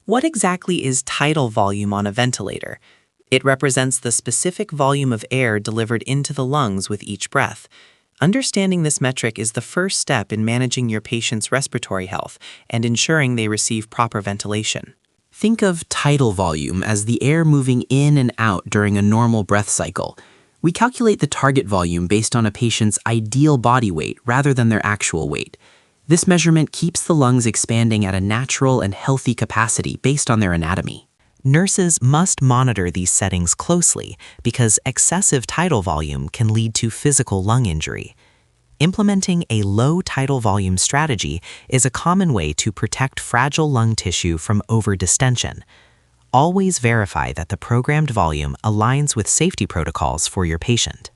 What exactly is tidal volume on a ventilator? It represents the specific volume of air delivered into the lungs with each breath. Understanding this metric is the first step in managing your patient's respiratory health and ensuring they receive proper ventilation. Think of tidal volume as the air moving in and out during a normal breath cycle. We calculate the target volume based on a patient's ideal body weight rather than their actual weight. This measurement keeps the lungs expanding at a natural and healthy capacity based on their anatomy. Nurses must monitor these settings closely because excessive tidal volume can lead to physical lung injury. Implementing a low tidal volume strategy is a common way to protect fragile lung tissue from overdistension. Always verify that the programmed volume aligns with safety protocols for your patient.